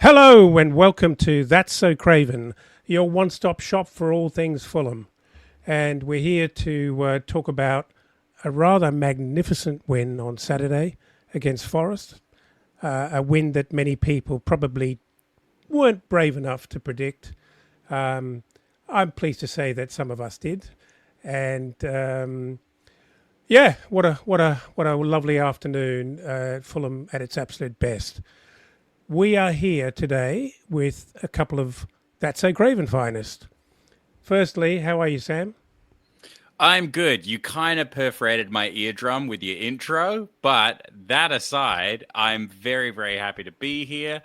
Hello and welcome to That's So Craven, your one-stop shop for all things Fulham. And we're here to talk about a rather magnificent win on Saturday against Forest, a win that many people probably weren't brave enough to predict. Um, I'm pleased to say that some of us did, and yeah, what a lovely afternoon. Fulham at its absolute best. We are here today with a couple of That's So Craven finest. Firstly, how are you, Sam? I'm good. You kind of perforated my eardrum with your intro, but that aside, I'm very, very happy to be here.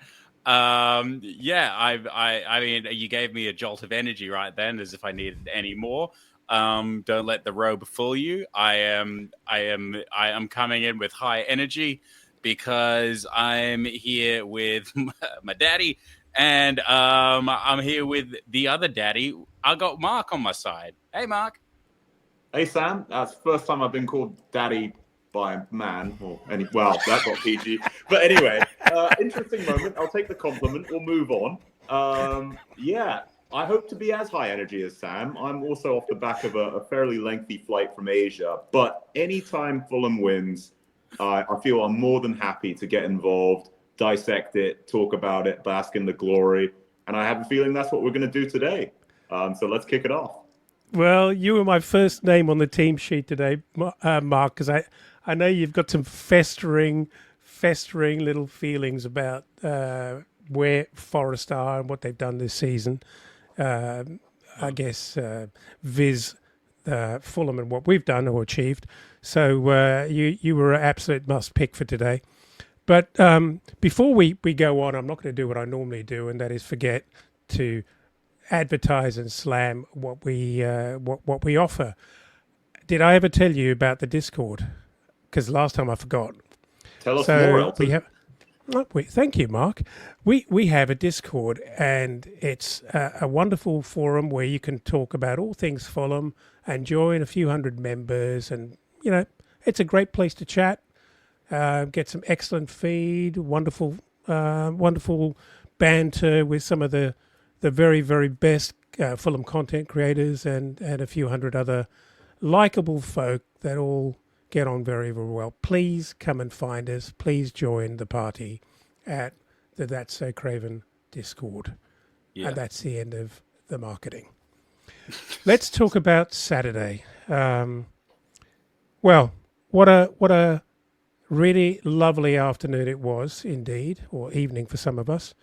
Yeah, I mean, you gave me a jolt of energy right then, as if I needed any more. Don't let the robe fool you. I am coming in with high energy because I'm here with my daddy, and I'm here with the other daddy. I got Mark on my side. Hey, Mark. Hey Sam, that's the first time I've been called daddy by a man, well, that got PG. But anyway, interesting moment. I'll take the compliment. We'll move on. Yeah, I hope to be as high energy as Sam. I'm also off the back of a fairly lengthy flight from Asia. But anytime Fulham wins, I feel I'm more than happy to get involved, dissect it, talk about it, bask in the glory. And I have a feeling that's what we're going to do today. So let's kick it off. Well, you were my first name on the team sheet today, Mark, because I know you've got some festering little feelings about where Forest are and what they've done this season. Uh, I guess Viz Fulham and what we've done or achieved. So you were an absolute must pick for today. But before we go on, I'm not going to do what I normally do, and that is forget to advertise and slam what we offer. Did I ever tell you about the Discord? Because last time I forgot. Tell us more, So we Elton. have. Thank you, Mark. We have a Discord, and it's a wonderful forum where you can talk about all things Fulham and join a few hundred members, and it's a great place to chat. Get some excellent feed, wonderful banter with some of the very, very best Fulham content creators and a few hundred other likable folk that all get on very, very well. Please come and find us. Please join the party at the That's So Craven Discord. Yeah. And that's the end of the marketing. Let's talk about Saturday. Well, what a really lovely afternoon it was indeed, or evening for some of us.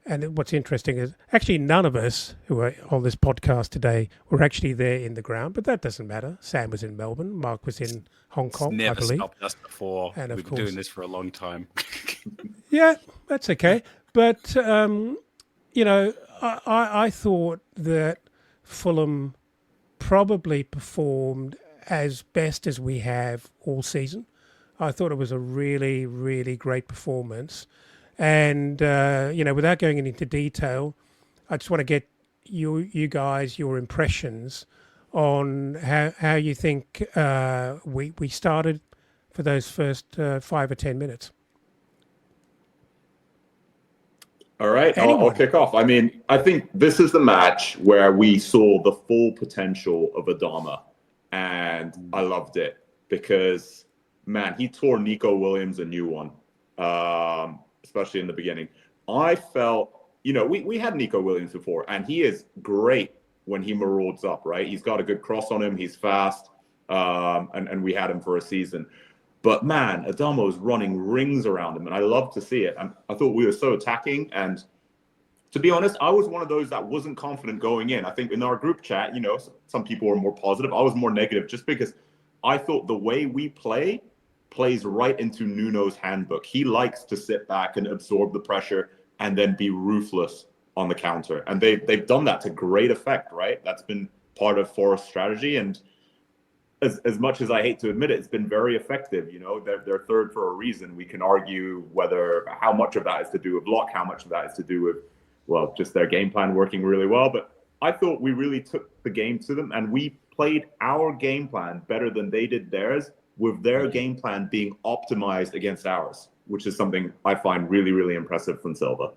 And what's interesting is actually none of us who are on this podcast today were actually there in the ground, but that doesn't matter. Sam was in Melbourne, Mark was in Hong It's Kong, I never believe. stopped us before. And of We've been course, doing this for a long time. yeah, that's okay. But, I thought that Fulham probably performed as best as we have all season. I thought it was a really, really great performance. And without going into detail, I just want to get you guys your impressions on how you think we started for those first 5 or 10 minutes. All right, I'll Anyone? kick off. I mean, I think this is the match where we saw the full potential of Adama, and I loved it because, man, he tore Nico Williams a new one, especially in the beginning. I felt, we had Nico Williams before, and he is great when he marauds up, right? He's got a good cross on him, he's fast, and we had him for a season. But man, Adamo was running rings around him, and I love to see it. And I thought we were so attacking. And to be honest, I was one of those that wasn't confident going in. I think in our group chat, some people were more positive. I was more negative just because I thought the way we play plays right into Nuno's handbook. He likes to sit back and absorb the pressure and then be ruthless on the counter. And they've done that to great effect, right? That's been part of Forest's strategy. And as much as I hate to admit it, it's been very effective. They're third for a reason. We can argue how much of that is to do with luck, how much of that is to do with, well, just their game plan working really well. But I thought we really took the game to them, and we played our game plan better than they did theirs, with their game plan being optimized against ours. which is something I find really, really impressive from Silva.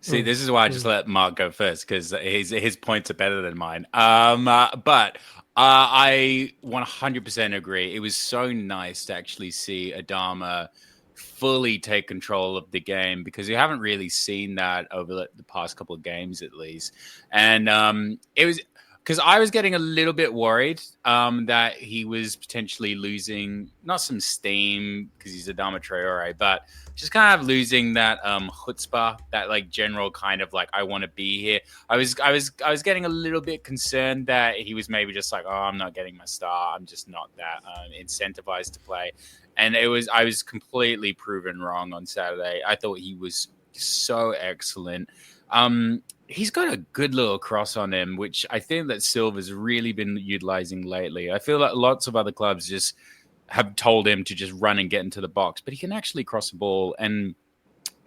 See, this is why I just let Mark go first, because his points are better than mine. But I 100% agree. It was so nice to actually see Adama fully take control of the game, because you haven't really seen that over the past couple of games, at least. And it was because I was getting a little bit worried that he was potentially losing not some steam because he's Adama Traore, but just kind of losing that chutzpah, that like general kind of like I want to be here. I was getting a little bit concerned that he was maybe just like, oh, I'm not getting my star. I'm just not that incentivized to play. And I was completely proven wrong on Saturday. I thought he was so excellent. He's got a good little cross on him, which I think that Silva's really been utilizing lately. I feel like lots of other clubs just have told him to just run and get into the box, but he can actually cross the ball. And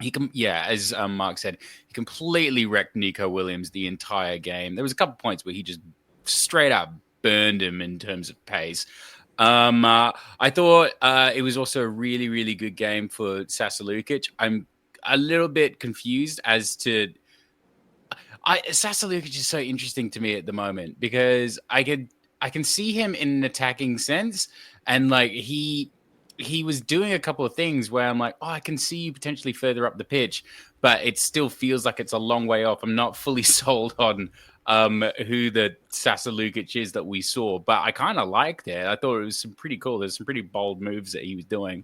he can, as Mark said, he completely wrecked Nico Williams the entire game. There was a couple points where he just straight up burned him in terms of pace. I thought it was also a really, really good game for Sasa Lukic. I'm a little bit confused as to Sasa Lukic is so interesting to me at the moment, because I can see him in an attacking sense, and like he was doing a couple of things where I'm like, oh, I can see you potentially further up the pitch, but it still feels like it's a long way off. I'm not fully sold on who the Sasa Lukic is that we saw, but I kind of liked it. I thought it was some pretty cool. There's some pretty bold moves that he was doing,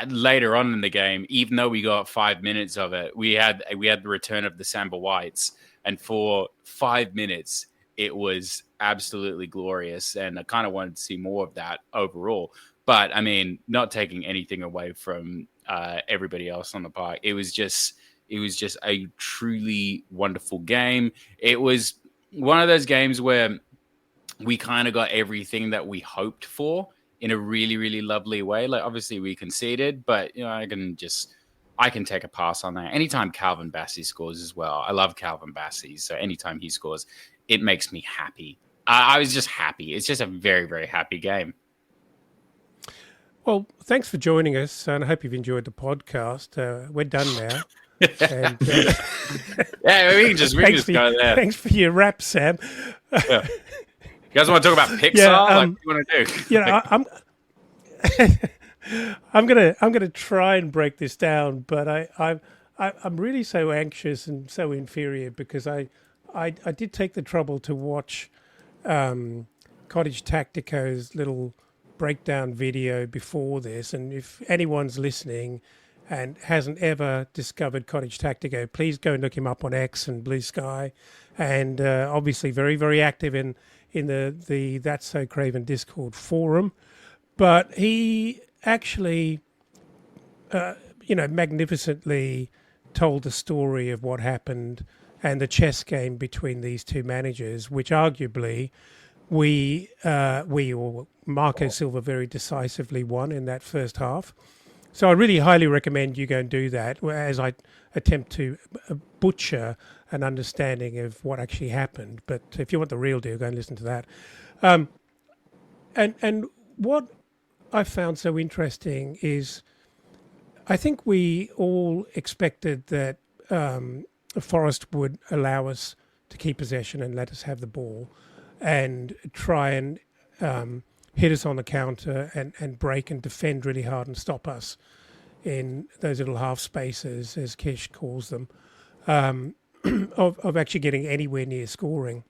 later on in the game, even though we got 5 minutes of it, we had the return of the Samba Whites, and for 5 minutes it was absolutely glorious, and I kind of wanted to see more of that overall. But I mean, not taking anything away from everybody else on the park, it was just a truly wonderful game. It was one of those games where we kind of got everything that we hoped for in a really, really lovely way. Like, obviously we conceded, but I can take a pass on that. Anytime Calvin Bassey scores as well. I love Calvin Bassey, so anytime he scores, it makes me happy. I was just happy. It's just a very, very happy game. Well, thanks for joining us, and I hope you've enjoyed the podcast. We're done now. And, yeah, we can just go there. Thanks for your rap, Sam. Yeah. You guys want to talk about Pixar? What do you want to do? I'm gonna try and break this down, but I'm really so anxious and so inferior, because I did take the trouble to watch Cottage Tactico's little breakdown video before this, and if anyone's listening and hasn't ever discovered Cottage Tactico, please go and look him up on X and Blue Sky, and obviously very, very active in the That's So Craven Discord forum. But he actually, magnificently told the story of what happened and the chess game between these two managers, which arguably we or Marco Silva very decisively won in that first half. So I really highly recommend you go and do that, as I attempt to butcher an understanding of what actually happened. But if you want the real deal, go and listen to that. And what I found so interesting is, I think we all expected that Forest would allow us to keep possession and let us have the ball and try and hit us on the counter and break and defend really hard and stop us in those little half spaces, as Kish calls them, of actually getting anywhere near scoring.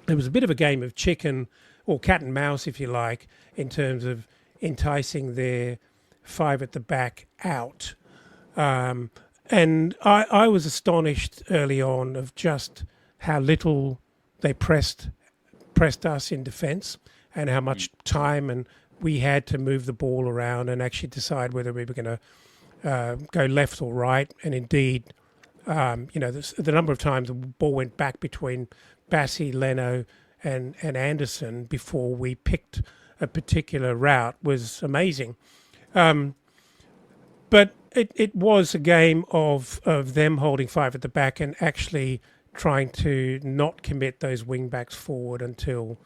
It was a bit of a game of chicken, or cat and mouse, if you like, in terms of enticing their five at the back out. And I was astonished early on of just how little they pressed us in defence, and how much time and we had to move the ball around and actually decide whether we were going to go left or right. And indeed, the number of times the ball went back between Bassey, Leno and Anderson before we picked a particular route was amazing. But it was a game of them holding five at the back and actually trying to not commit those wing backs forward until,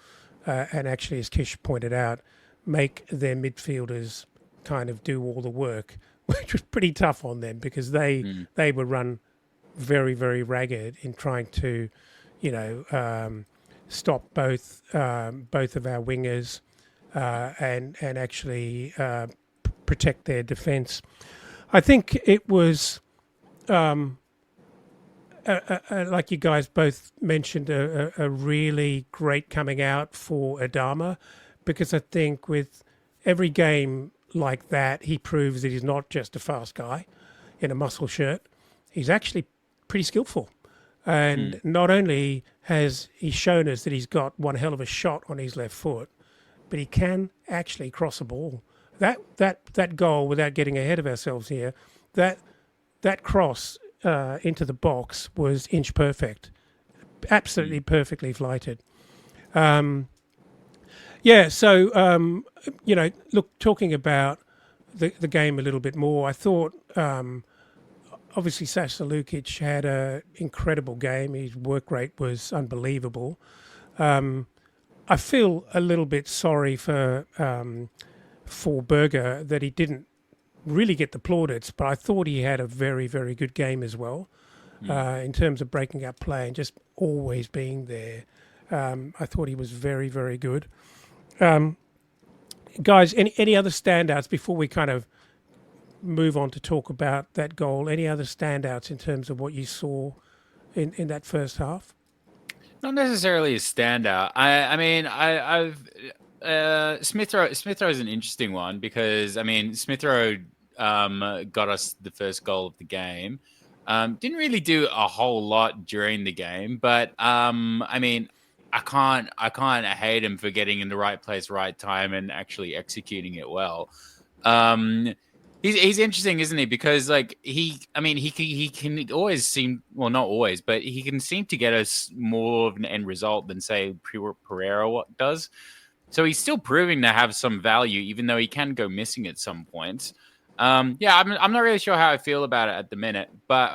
and actually, as Kish pointed out, make their midfielders kind of do all the work, which was pretty tough on them because they would run very, very ragged in trying to, stop both of our wingers and actually protect their defence. I think it was, like you guys both mentioned, a really great coming out for Adama, because I think with every game like that, he proves that he's not just a fast guy in a muscle shirt. He's actually pretty skillful. And not only has he shown us that he's got one hell of a shot on his left foot, but he can actually cross a ball. That goal, without getting ahead of ourselves here, that cross into the box was inch perfect, absolutely perfectly flighted. Look, talking about the game a little bit more, I thought obviously Sasa Lukic had an incredible game. His work rate was unbelievable. I feel a little bit sorry for Berger that he didn't really get the plaudits, but I thought he had a very, very good game as well in terms of breaking up play and just always being there. I thought he was very, very good. Guys, any other standouts before we kind of move on to talk about that goal? Any other standouts in terms of what you saw in that first half? Not necessarily a standout. Smith-Rowe is an interesting one because Smith-Rowe got us the first goal of the game. Didn't really do a whole lot during the game, but I can't hate him for getting in the right place, right time, and actually executing it well. He's interesting, isn't he? Because he can always seem, well, not always, but he can seem to get us more of an end result than say Pereira does. So he's still proving to have some value, even though he can go missing at some points. I'm not really sure how I feel about it at the minute, but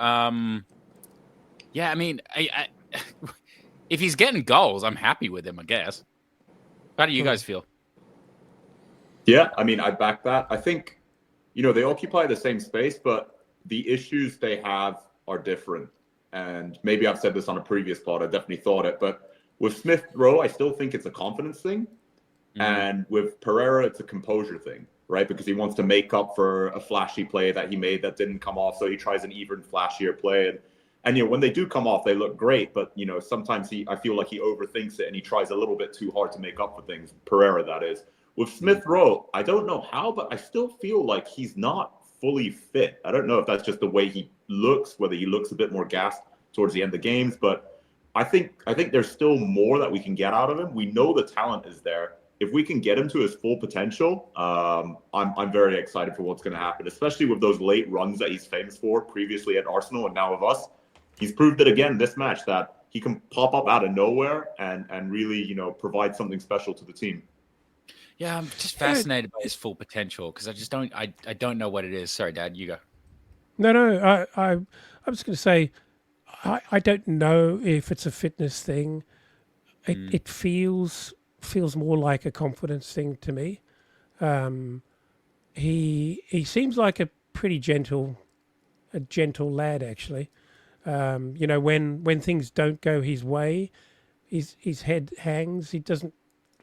if he's getting goals, I'm happy with him, I guess. How do you guys feel? Yeah, I back that. I think, they occupy the same space, but the issues they have are different. And maybe I've said this on a previous pod. I definitely thought it. But with Smith-Rowe, I still think it's a confidence thing. And with Pereira, it's a composure thing, right? Because he wants to make up for a flashy play that he made that didn't come off. So he tries an even flashier play. And when they do come off, they look great. But, sometimes I feel like he overthinks it and he tries a little bit too hard to make up for things. Pereira, that is. With Smith-Rowe, I don't know how, but I still feel like he's not fully fit. I don't know if that's just the way he looks, whether he looks a bit more gassed towards the end of games. But I think there's still more that we can get out of him. We know the talent is there. If we can get him to his full potential, I'm very excited for what's going to happen, especially with those late runs that he's famous for previously at Arsenal and now with us. He's proved it again this match that he can pop up out of nowhere and really, provide something special to the team. Yeah, I'm just fascinated by his full potential because I don't know what it is. Sorry, Dad, you go. No, I was going to say I don't know if it's a fitness thing. It feels more like a confidence thing to me. He seems like a pretty gentle lad actually. When things don't go his way, his head hangs. He doesn't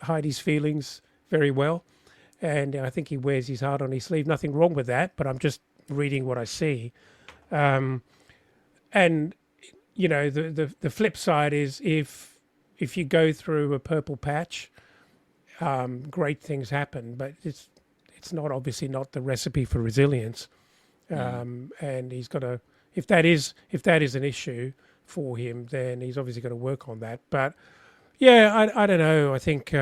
hide his feelings very well, and I think he wears his heart on his sleeve. Nothing wrong with that, but I'm just reading what I see. And the flip side is if you go through a purple patch, great things happen, but it's not obviously not the recipe for resilience. And he's got to, if that is an issue for him, then he's obviously got to work on that. But yeah, I don't know. I think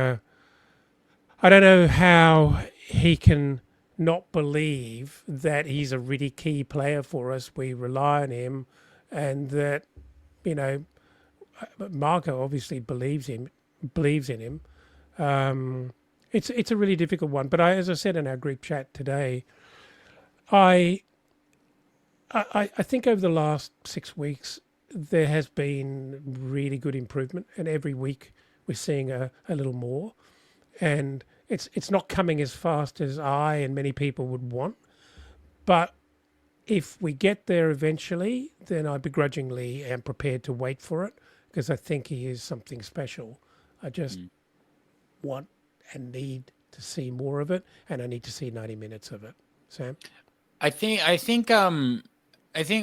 I don't know how he can not believe that he's a really key player for us. We rely on him, and that Marco obviously believes in him. It's a really difficult one. But as I said in our group chat today, I think over the last 6 weeks there has been really good improvement, and every week we're seeing a little more. And it's not coming as fast as I and many people would want. But if we get there eventually, then I begrudgingly am prepared to wait for it because I think he is something special. I just want and need to see more of it, and I need to see 90 minutes of it. Sam? I think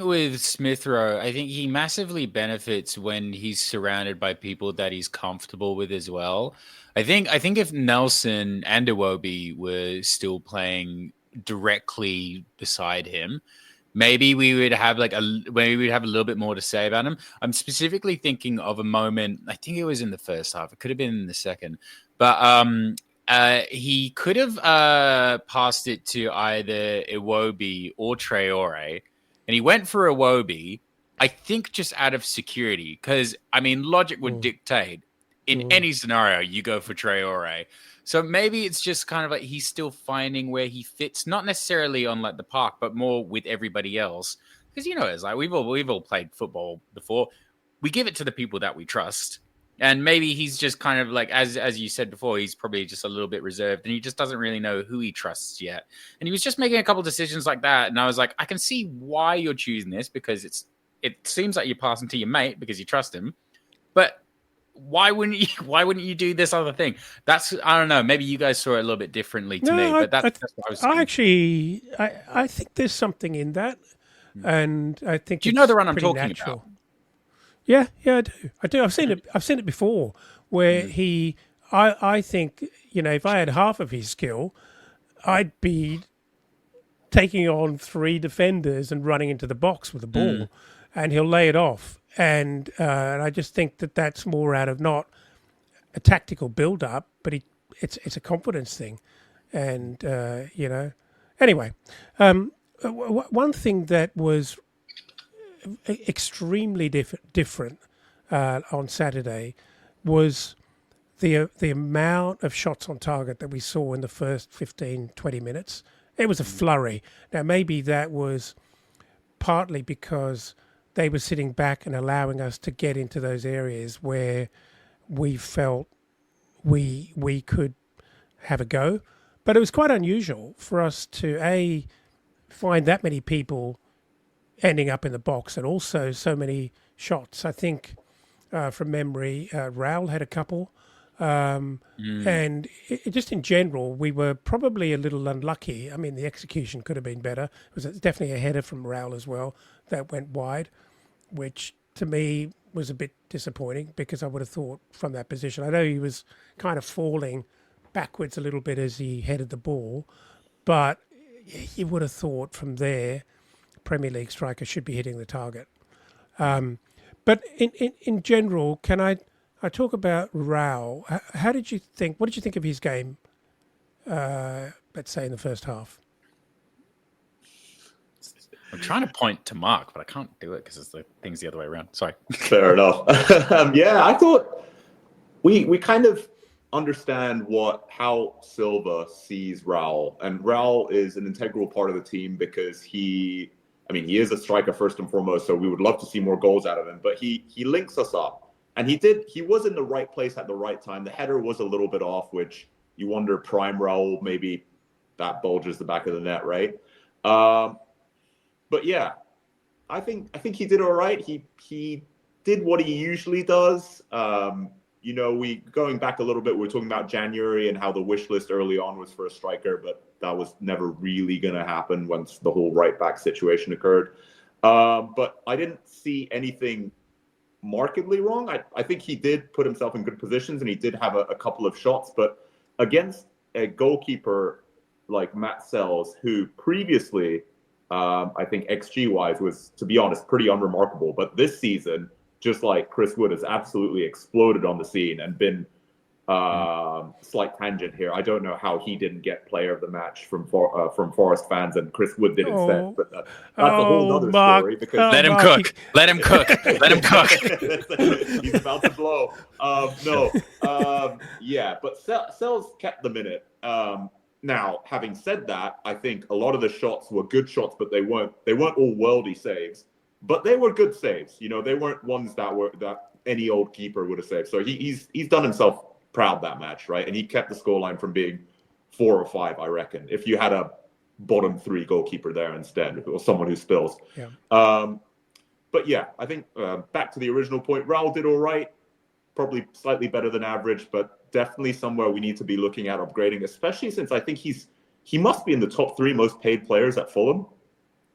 with Smith-Rowe, I think he massively benefits when he's surrounded by people that he's comfortable with as well. I think if Nelson and Iwobi were still playing directly beside him, maybe we'd have a little bit more to say about him. I'm specifically thinking of a moment. I think it was in the first half. It could have been in the second, but he could have passed it to either Iwobi or Traore, and he went for Iwobi. I think just out of security, because I mean, logic would dictate in any scenario you go for Traore. So maybe it's just kind of like he's still finding where he fits, not necessarily on like the park, but more with everybody else. Because it's like we've all played football before. We give it to the people that we trust, and maybe he's just kind of like as you said before, he's probably just a little bit reserved, and he just doesn't really know who he trusts yet. And he was just making a couple decisions like that, and I was like, I can see why you're choosing this because it seems like you're passing to your mate because you trust him, but why wouldn't you do this other thing? That's, I don't know, maybe you guys saw it a little bit differently to me, but that's what I was saying. I think there's something in that, and I think do you know the run I'm talking about? Yeah, I do. I've seen it before where I think, if I had half of his skill, I'd be taking on 3 defenders and running into the box with the ball, and he'll lay it off. And I just think that that's more out of not a tactical build-up, but it's a confidence thing. And, Anyway, one thing that was extremely different on Saturday was the amount of shots on target that we saw in the first 15, 20 minutes. It was a flurry. Now, maybe that was partly because they were sitting back and allowing us to get into those areas where we felt we could have a go. But it was quite unusual for us to, find that many people ending up in the box and also so many shots. I think, from memory, Raul had a couple. And just in general, we were probably a little unlucky. I mean, the execution could have been better. It was definitely a header from Raul as well that went wide, which to me was a bit disappointing because I would have thought from that position. I know he was kind of falling backwards a little bit as he headed the ball, but you would have thought from there, Premier League striker should be hitting the target. But in general, can I talk about Raul? What did you think of his game, let's say in the first half? I'm trying to point to Mark, but I can't do it because the thing's the other way around. Sorry. Fair enough. I thought we kind of understand how Silva sees Raul, and Raul is an integral part of the team because he is a striker first and foremost, so we would love to see more goals out of him, but he links us up, and he was in the right place at the right time. The header was a little bit off, which you wonder, prime Raul, maybe that bulges the back of the net, right? But yeah, I think he did all right. He did what he usually does. We going back a little bit, we were talking about January and how the wish list early on was for a striker, but that was never really going to happen once the whole right back situation occurred. But I didn't see anything markedly wrong. I think he did put himself in good positions and he did have a couple of shots, but against a goalkeeper like Matt Sells, who previously, I think XG-wise was, to be honest, pretty unremarkable. But this season, just like Chris Wood, has absolutely exploded on the scene and been slight tangent here. I don't know how he didn't get player of the match from Forest fans and Chris Wood did instead. But that's a whole other story. Because let him cook. Let him cook. Let him cook. He's about to blow. But Sells kept the minute. Now, having said that, I think a lot of the shots were good shots, but they weren't all worldy saves. But they were good saves. They weren't ones that any old keeper would have saved. So he's done himself proud that match, right? And he kept the scoreline from being 4 or 5, I reckon, if you had a bottom 3 goalkeeper there instead, or someone who spills. Yeah. But yeah, I think back to the original point, Raul did all right, probably slightly better than average, but definitely somewhere we need to be looking at upgrading, especially since I think he must be in the top 3 most paid players at Fulham.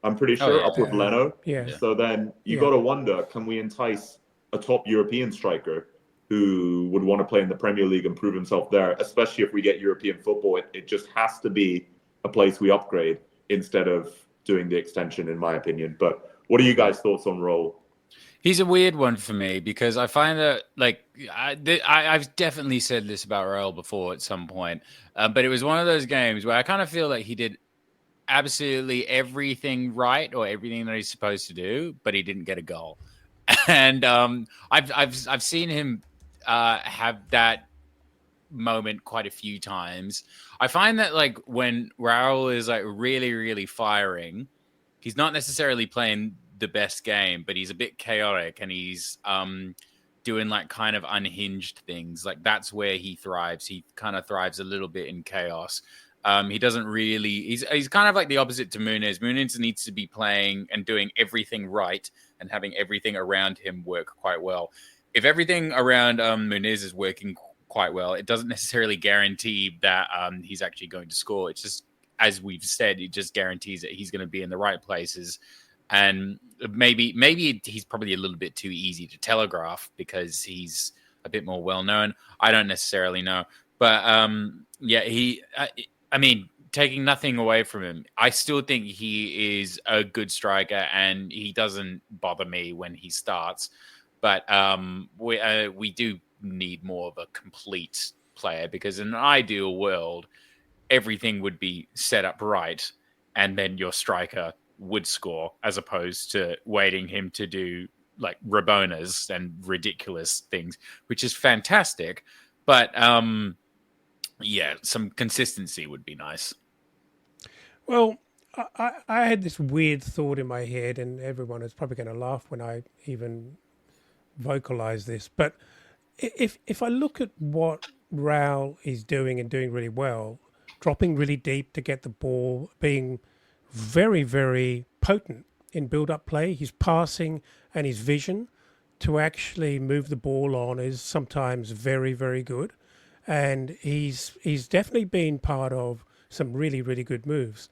I'm pretty sure, up with Leno. Yeah. So then you got to wonder, can we entice a top European striker who would want to play in the Premier League and prove himself there, especially if we get European football? It just has to be a place we upgrade instead of doing the extension, in my opinion. But what are you guys' thoughts on Raul? He's a weird one for me because I find that, like, I've definitely said this about Raul before at some point, but it was one of those games where I kind of feel like he did absolutely everything right or everything that he's supposed to do, but he didn't get a goal. And I've seen him have that moment quite a few times. I find that, like, when Raul is like really, really firing, he's not necessarily playing the best game, but he's a bit chaotic and he's doing like kind of unhinged things. Like, that's where he thrives. He kind of thrives a little bit in chaos. He doesn't really, he's kind of like the opposite to Muniz. Muniz needs to be playing and doing everything right and having everything around him work quite well. If everything around Muniz is working quite well, it doesn't necessarily guarantee that he's actually going to score. It's just, as we've said, it just guarantees that he's going to be in the right places. And maybe he's probably a little bit too easy to telegraph because he's a bit more well-known. I don't necessarily know. But I mean, taking nothing away from him, I still think he is a good striker and he doesn't bother me when he starts. But we do need more of a complete player, because in an ideal world, everything would be set up right and then your striker would score, as opposed to waiting him to do like Rabonas and ridiculous things, which is fantastic. But yeah, some consistency would be nice. Well, I had this weird thought in my head, and everyone is probably going to laugh when I even vocalize this. But if I look at what Raul is doing and doing really well, dropping really deep to get the ball, being very, very potent in build-up play, his passing and his vision to actually move the ball on is sometimes very, very good. And he's definitely been part of some really, really good moves.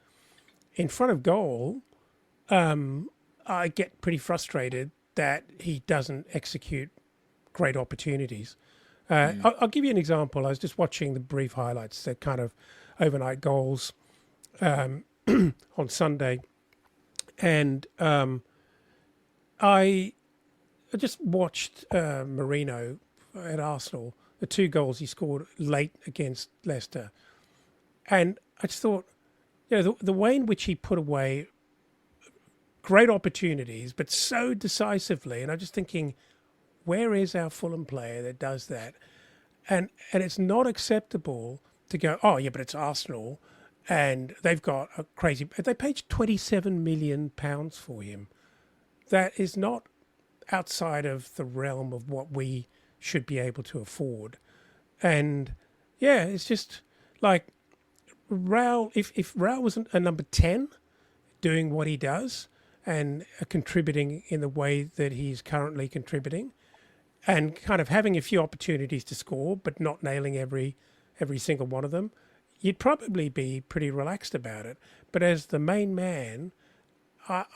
In front of goal, I get pretty frustrated that he doesn't execute great opportunities. I'll give you an example. I was just watching the brief highlights, that kind of overnight goals on Sunday. And I just watched Marino at Arsenal, the 2 goals he scored late against Leicester. And I just thought, the way in which he put away great opportunities, but so decisively. And I'm just thinking, where is our Fulham player that does that? And it's not acceptable to go, oh, yeah, but it's Arsenal and they've got a crazy... They paid £27 million for him. That is not outside of the realm of what we should be able to afford. And yeah, it's just like Raul, if Raul was a number 10 doing what he does and contributing in the way that he's currently contributing and kind of having a few opportunities to score but not nailing every single one of them, you'd probably be pretty relaxed about it. But as the main man,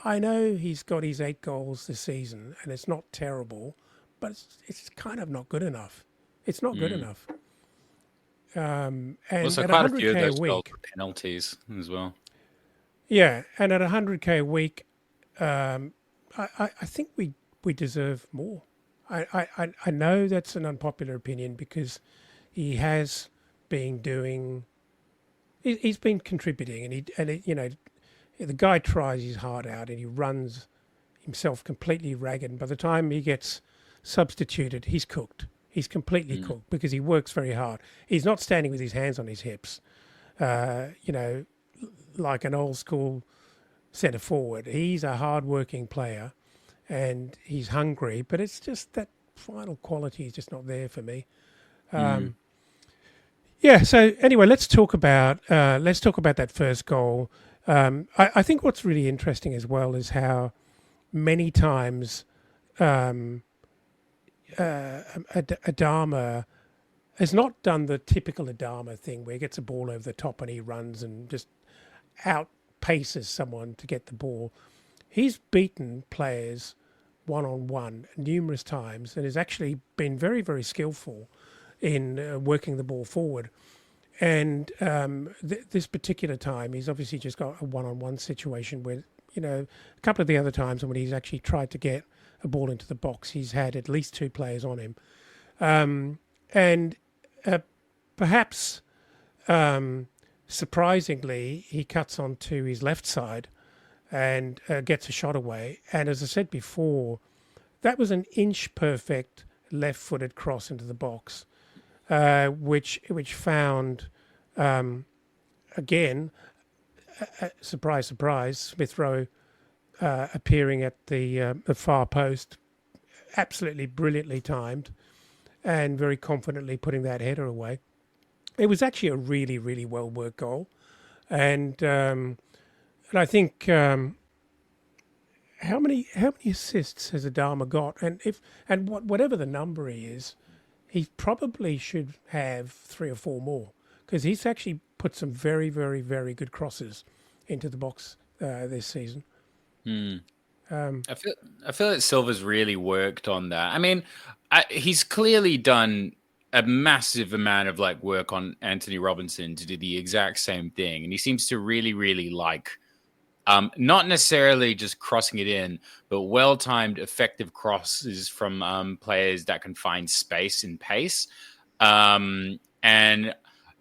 I know he's got his 8 goals this season and it's not terrible, but it's kind of not good enough. It's not good enough. And also, at quite a few of 100k those a week, goals were penalties as well. Yeah, and at 100k a week, I think we deserve more. I know that's an unpopular opinion because he has been doing, he's been contributing, and the guy tries his heart out and he runs himself completely ragged. And by the time he gets substituted, he's cooked. He's completely cooked because he works very hard. He's not standing with his hands on his hips, like an old school centre forward. He's a hard-working player and he's hungry, but it's just that final quality is just not there for me. Yeah. So anyway, let's talk about that first goal. I think what's really interesting as well is how many times Adama has not done the typical Adama thing where he gets a ball over the top and he runs and just outpaces someone to get the ball. He's beaten players one on one numerous times and has actually been very, very skillful in working the ball forward. And this particular time, he's obviously just got a one on one situation where, a couple of the other times when he's actually tried to get a ball into the box, he's had at least two players on him. And perhaps surprisingly, he cuts onto his left side and gets a shot away. And as I said before, that was an inch perfect left-footed cross into the box, which found again, surprise, surprise, Smith-Rowe appearing at the far post, absolutely brilliantly timed, and very confidently putting that header away. It was actually a really, really well worked goal, and I think how many assists has Adama got? And whatever the number he is, he probably should have 3 or 4 more because he's actually put some very, very, very good crosses into the box this season. I feel that Silva's really worked on that. I mean, he's clearly done a massive amount of work on Anthony Robinson to do the exact same thing, and he seems to really, really like not necessarily just crossing it in, but well-timed, effective crosses from players that can find space and pace. And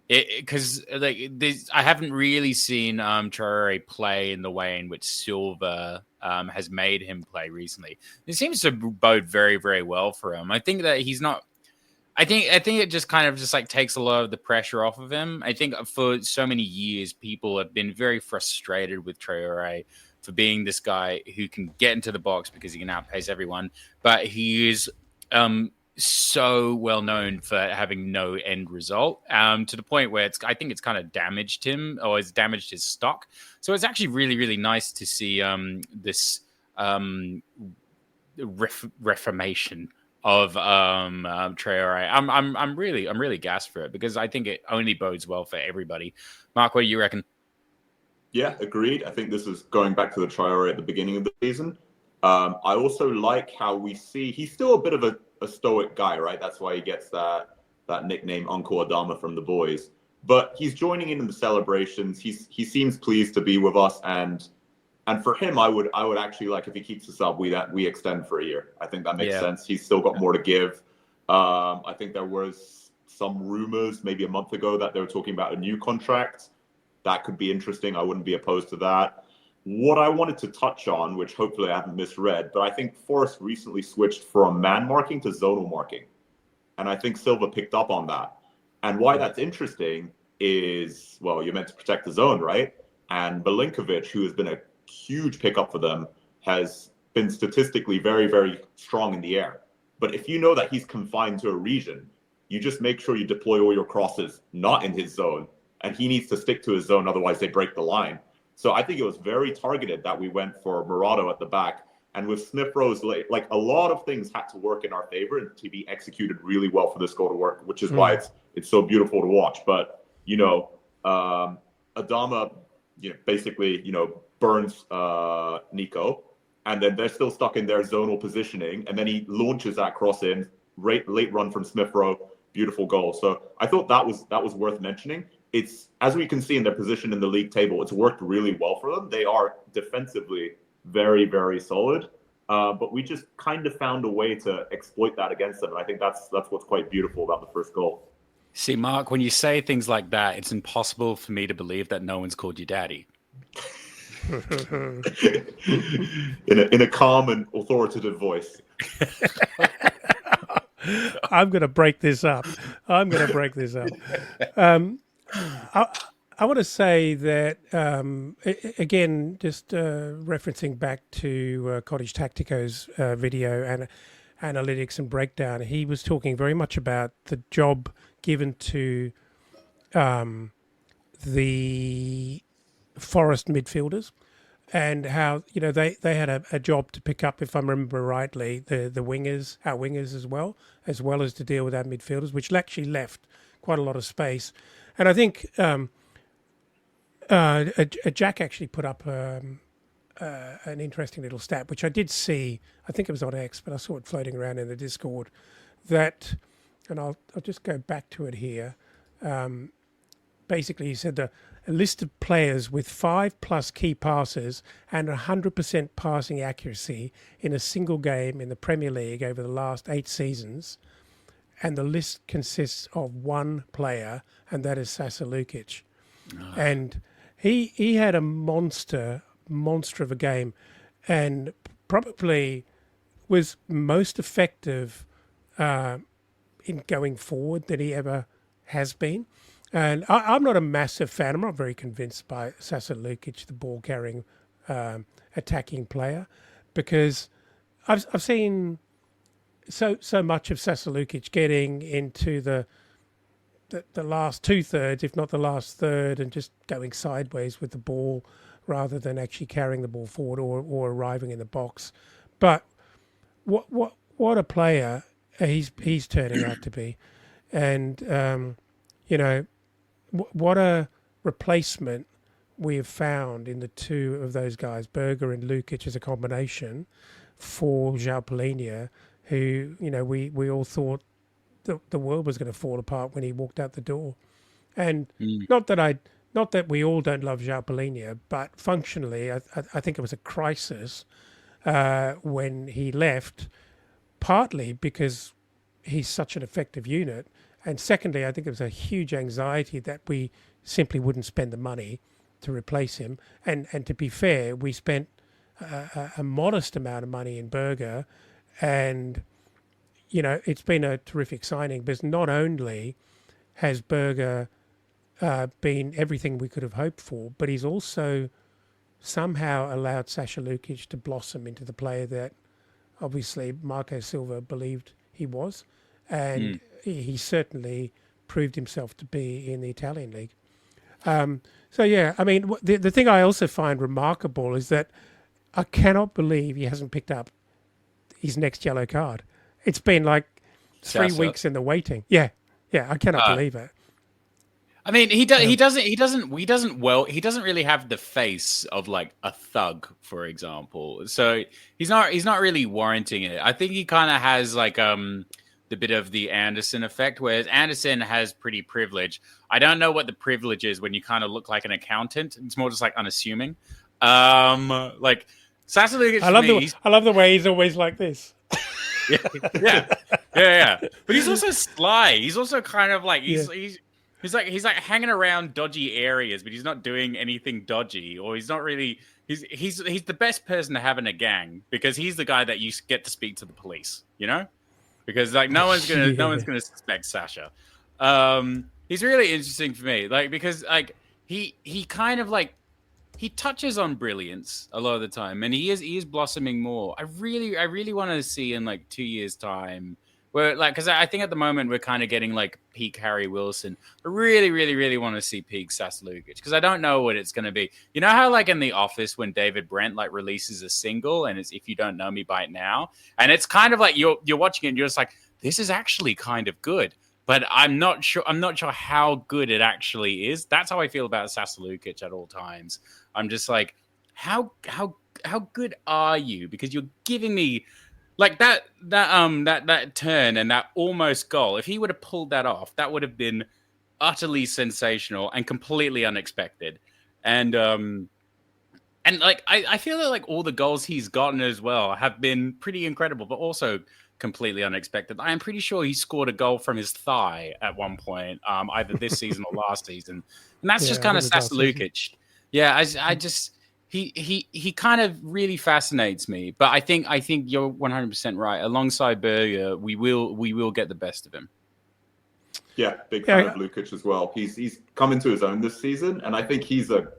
because I haven't really seen Traore play in the way in which Silva has made him play recently. It seems to bode very, very well for him. I think that he's not. I think it just kind of takes a lot of the pressure off of him. I think for so many years, people have been very frustrated with Traore for being this guy who can get into the box because he can outpace everyone, but he is so well known for having no end result, to the point where I think it's kind of damaged him or has damaged his stock. So it's actually really, really nice to see this reformation of Traore. I'm really gassed for it because I think it only bodes well for everybody. Mark, what do you reckon? Yeah, agreed. I think this is going back to the Traore at the beginning of the season. I also like how we see he's still a bit of a stoic guy, right? That's why he gets that nickname Uncle Adama from the boys. But he's joining in the celebrations. He seems pleased to be with us, and for him, I would actually like if he keeps us up, we extend for a year. I think that makes sense. He's still got more to give. I think there was some rumors maybe a month ago that they were talking about a new contract. That could be interesting. I wouldn't be opposed to that. What I wanted to touch on, which hopefully I haven't misread, but I think Forest recently switched from man marking to zonal marking. And I think Silva picked up on that. And why that's interesting is, well, you're meant to protect the zone, right? And Milinkovic, who has been a huge pickup for them, has been statistically very, very strong in the air. But if you know that he's confined to a region, you just make sure you deploy all your crosses not in his zone. And he needs to stick to his zone, otherwise they break the line. So I think it was very targeted that we went for Murado at the back. And with Smith-Rowe's, a lot of things had to work in our favor and to be executed really well for this goal to work, which is why it's so beautiful to watch. But, Adama, basically, burns Nico. And then they're still stuck in their zonal positioning. And then he launches that cross in, late run from Smith-Rowe, beautiful goal. So I thought that was worth mentioning. It's, as we can see in their position in the league table, it's worked really well for them. They are defensively very, very solid, but we just kind of found a way to exploit that against them. And I think that's what's quite beautiful about the first goal. See, Mark, when you say things like that, it's impossible for me to believe that no one's called you daddy. in a calm and authoritative voice. I'm going to break this up. I want to say that, again, just referencing back to Cottage Tactico's video and analytics and breakdown, he was talking very much about the job given to the Forest midfielders and how they had a job to pick up, if I remember rightly, the wingers, our wingers as well as to deal with our midfielders, which actually left quite a lot of space. And I think Jack actually put up an interesting little stat, which I did see. I think it was on X, but I saw it floating around in the Discord. That, and I'll just go back to it here. Basically, he said a list of players with 5+ key passes and 100% passing accuracy in a single game in the Premier League over the last 8 seasons, and the list consists of one player, and that is Sasa Lukic. Oh. And he had a monster of a game, and probably was most effective in going forward than he ever has been. And I'm not a massive fan. I'm not very convinced by Sasa Lukic, the ball-carrying, attacking player, because I've seen so much of Sasa Lukic getting into the last 2/3, if not the last third, and just going sideways with the ball rather than actually carrying the ball forward or arriving in the box. But what a player he's turning out to be, and what a replacement we have found in the two of those guys, Berger and Lukic, as a combination for João Palhinha, who we all thought the world was going to fall apart when he walked out the door. And not that we all don't love João Palhinha, but functionally, I think it was a crisis when he left, partly because he's such an effective unit, and secondly, I think it was a huge anxiety that we simply wouldn't spend the money to replace him. And to be fair, we spent a modest amount of money in Berger, and it's been a terrific signing, because not only has Berger been everything we could have hoped for, but he's also somehow allowed Sasa Lukic to blossom into the player that obviously Marco Silva believed he was, and he certainly proved himself to be in the Italian league. So yeah, I mean, the thing I also find remarkable is that I cannot believe he hasn't picked up his next yellow card. It's been like 3 weeks in the waiting. Yeah, I cannot believe it. I mean, he doesn't really have the face of like a thug, for example. So he's not really warranting it. I think he kind of has like the bit of the Anderson effect, whereas Anderson has pretty privilege. I don't know what the privilege is when you kind of look like an accountant. It's more just like unassuming. Like Sasa Lukic, I love the way he's always like this. Yeah. But he's also sly. He's also kind of like he's like hanging around dodgy areas, but he's not doing anything dodgy, or he's not really. He's the best person to have in a gang, because he's the guy that you get to speak to the police. Because like no one's gonna suspect Sasha. He's really interesting for me, like, because like he kind of like he touches on brilliance a lot of the time, and he is blossoming more. I really want to see in like 2 years' time, where like, because I think at the moment we're kind of getting like peak Harry Wilson. I really want to see peak Sasa Lukic, because I don't know what it's going to be. You know how like in The Office when David Brent like releases a single and it's "If You Don't Know Me By Now," and it's kind of like you're watching it and you're just like, this is actually kind of good, but I'm not sure how good it actually is. That's how I feel about Sasa Lukic at all times. I'm just like, how good are you? Because you're giving me like that turn and that almost goal. If he would have pulled that off, that would have been utterly sensational and completely unexpected. And like I feel like all the goals he's gotten as well have been pretty incredible, but also completely unexpected. I am pretty sure he scored a goal from his thigh at one point, either this season or last season, and that's just kind of Sasa Lukic. Yeah, I just he kind of really fascinates me. But I think you're 100% right. Alongside Berger, we will get the best of him. Yeah, big fan of Lukic as well. He's come into his own this season, and I think he's a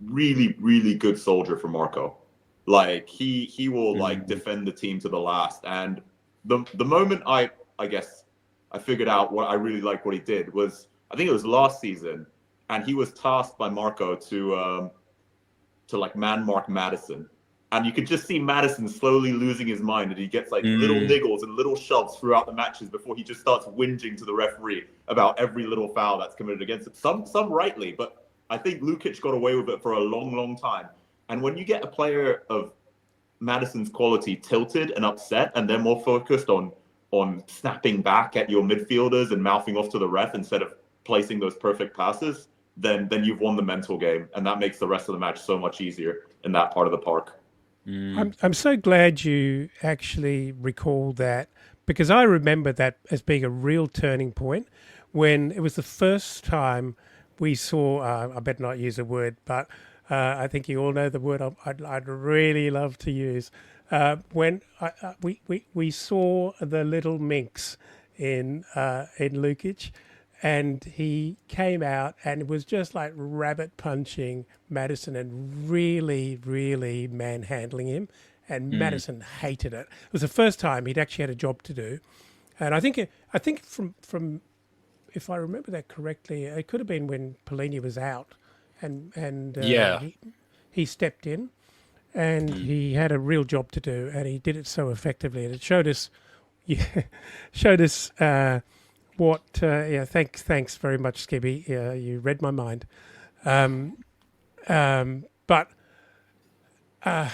really good soldier for Marco. Like he will like defend the team to the last. And the moment I guess I figured out what I really liked what he did was, I think it was last season, and he was tasked by Marco to like man mark Madison. And you could just see Madison slowly losing his mind, and he gets like little niggles and little shoves throughout the matches before he just starts whinging to the referee about every little foul that's committed against him. Some rightly, but I think Lukic got away with it for a long, long time. And when you get a player of Madison's quality tilted and upset, and they're more focused on snapping back at your midfielders and mouthing off to the ref instead of placing those perfect passes, then you've won the mental game, and that makes the rest of the match so much easier in that part of the park. I'm so glad you actually recalled that, because I remember that as being a real turning point when it was the first time we saw, I better not use a word, but I think you all know the word I'd really love to use, when we saw the little minx in Lukic, and he came out and was just like rabbit punching Madison and really, really manhandling him. And Madison hated it. It was the first time he'd actually had a job to do. And I think from if I remember that correctly, it could have been when Polini was out, and he stepped in, and he had a real job to do, and he did it so effectively, and it showed us, what? Thanks very much, Skibby. You read my mind, but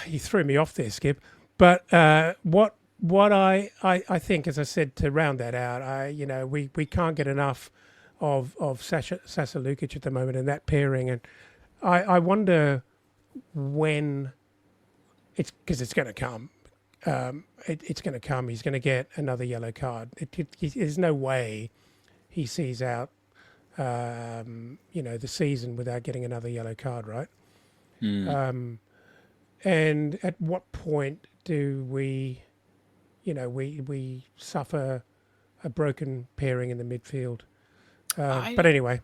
you threw me off there, Skip. But what I think, as I said, to round that out, we can't get enough of Sasa Lukic at the moment in that pairing, and I wonder when because it's going to come. It's going to come. He's going to get another yellow card. There's no way he sees out, the season without getting another yellow card, right? And at what point do we suffer a broken pairing in the midfield? But anyway,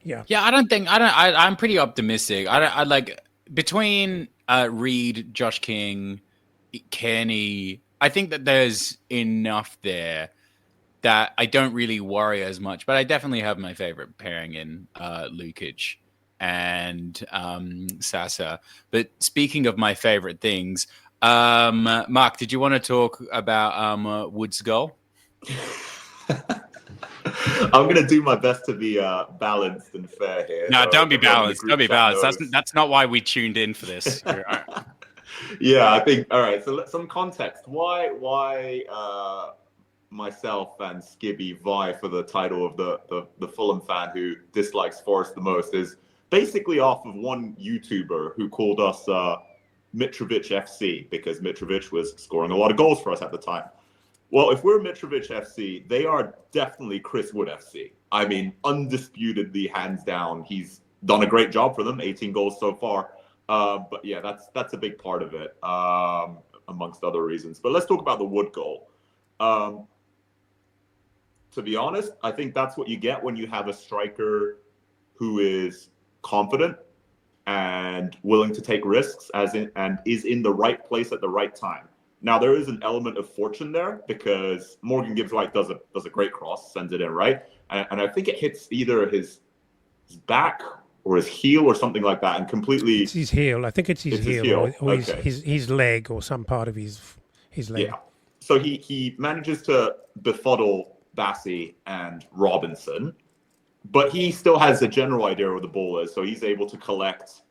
yeah. I'm pretty optimistic. I like between Reed, Josh King, Kenny. I think that there's enough there that I don't really worry as much. But I definitely have my favorite pairing in Lukic and Sasa. But speaking of my favorite things, Mark, did you want to talk about Wood's goal? I'm going to do my best to be balanced and fair here. No, don't be balanced. Don't be balanced. That's not why we tuned in for this. Yeah, I think. All right. So some context. Why myself and Skibby vie for the title of the Fulham fan who dislikes Forest the most is basically off of one YouTuber who called us Mitrovic FC because Mitrovic was scoring a lot of goals for us at the time. Well, if we're Mitrovic FC, they are definitely Chris Wood FC. I mean, undisputedly, hands down, he's done a great job for them, 18 goals so far. But yeah, that's a big part of it, amongst other reasons. But let's talk about the Wood goal. To be honest, I think that's what you get when you have a striker who is confident and willing to take risks, and is in the right place at the right time. Now, there is an element of fortune there because Morgan Gibbs-White does a great cross, sends it in, right? And I think it hits either his back or his heel or something like that and completely... It's his heel. I think it's his heel. Or okay. his leg or some part of his leg. Yeah. So he manages to befuddle Bassey and Robinson, but he still has a general idea where the ball is. So he's able to collect,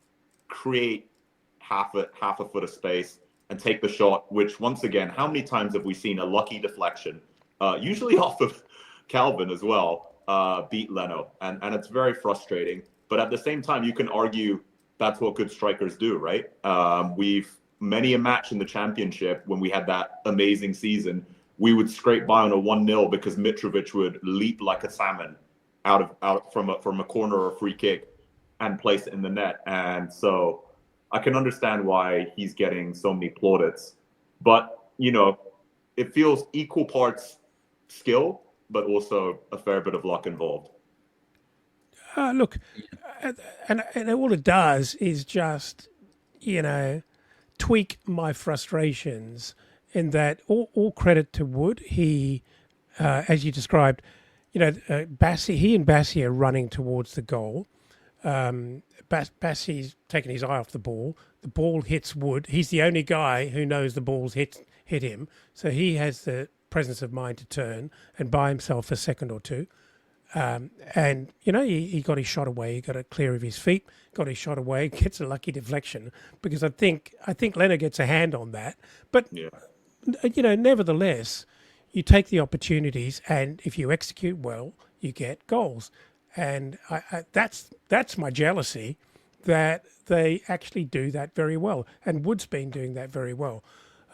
create half a foot of space, and take the shot, which once again, how many times have we seen a lucky deflection, usually off of Calvin as well, beat Leno? And it's very frustrating. But at the same time, you can argue that's what good strikers do, right? We've many a match in the championship when we had that amazing season, we would scrape by on a 1-0 because Mitrovic would leap like a salmon out from a corner or a free kick and place it in the net. And so I can understand why he's getting so many plaudits, but it feels equal parts skill, but also a fair bit of luck involved. Look, and all it does is just, tweak my frustrations in that all credit to Wood. He, as you described, Bassey, he and Bassey are running towards the goal. Bassey's taking his eye off the ball. The ball hits Wood. He's the only guy who knows the ball's hit him. So he has the presence of mind to turn and buy himself a second or two. And he got his shot away. He got it clear of his feet. Got his shot away. Gets a lucky deflection because I think Leonard gets a hand on that. But nevertheless, you take the opportunities, and if you execute well, you get goals. And that's my jealousy, that they actually do that very well. And Wood's been doing that very well.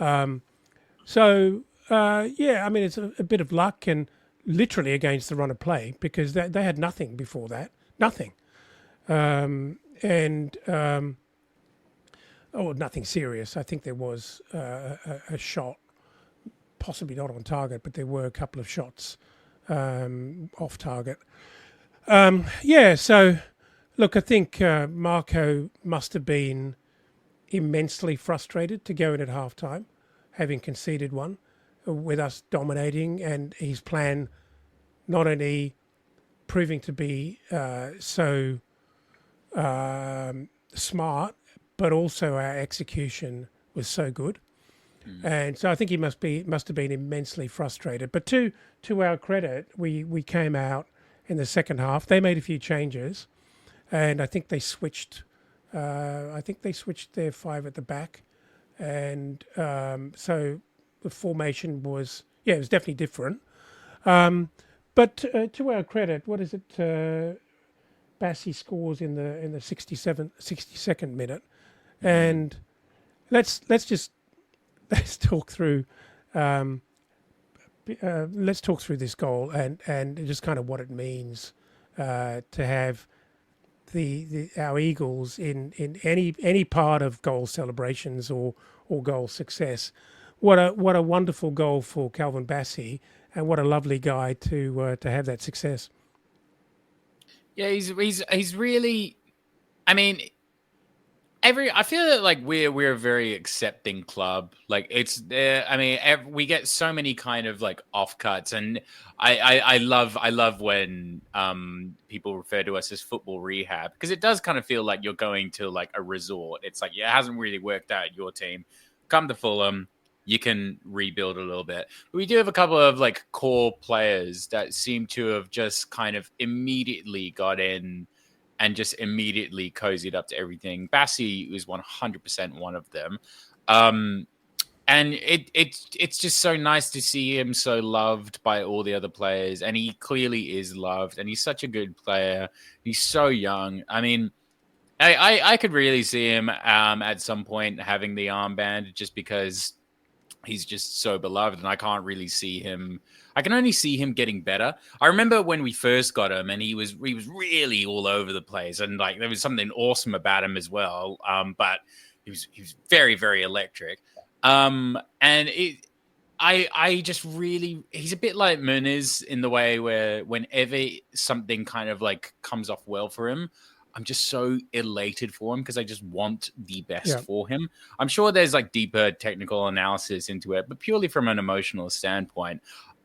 It's a bit of luck and literally against the run of play, because they had nothing before that. Nothing. Nothing serious. I think there was a shot, possibly not on target, but there were a couple of shots off target. So look, I think Marco must have been immensely frustrated to go in at halftime, having conceded one, with us dominating, and his plan not only proving to be so smart, but also our execution was so good. And so I think he must have been immensely frustrated. But to our credit, we came out in the second half. They made a few changes, and I think they switched. Their five at the back, and so the formation was it was definitely different. But to our credit, what is it? Bassey scores in the 62nd minute, and let's talk through. Let's talk through this goal and just kind of what it means to have our Eagles in any part of goal celebrations or goal success. What a wonderful goal for Calvin Bassey, and what a lovely guy to have that success. Yeah, he's really. I mean, I feel that like we're a very accepting club. Like it's we get so many kind of like offcuts, and I love when people refer to us as football rehab, because it does kind of feel like you're going to like a resort. It's like, it hasn't really worked out at your team. Come to Fulham, you can rebuild a little bit. But we do have a couple of like core players that seem to have just kind of immediately got in and just immediately cozied up to everything. Bassey was 100% one of them. And it's just so nice to see him so loved by all the other players. And he clearly is loved, and he's such a good player. He's so young. I mean, I could really see him at some point having the armband, just because he's just so beloved, and I can't really see him. I can only see him getting better. I remember when we first got him, and he was really all over the place, and like there was something awesome about him as well. But he was very, very electric. I just really, he's a bit like Muniz in the way where whenever something kind of like comes off well for him, I'm just so elated for him, because I just want the best for him. I'm sure there's like deeper technical analysis into it, but purely from an emotional standpoint,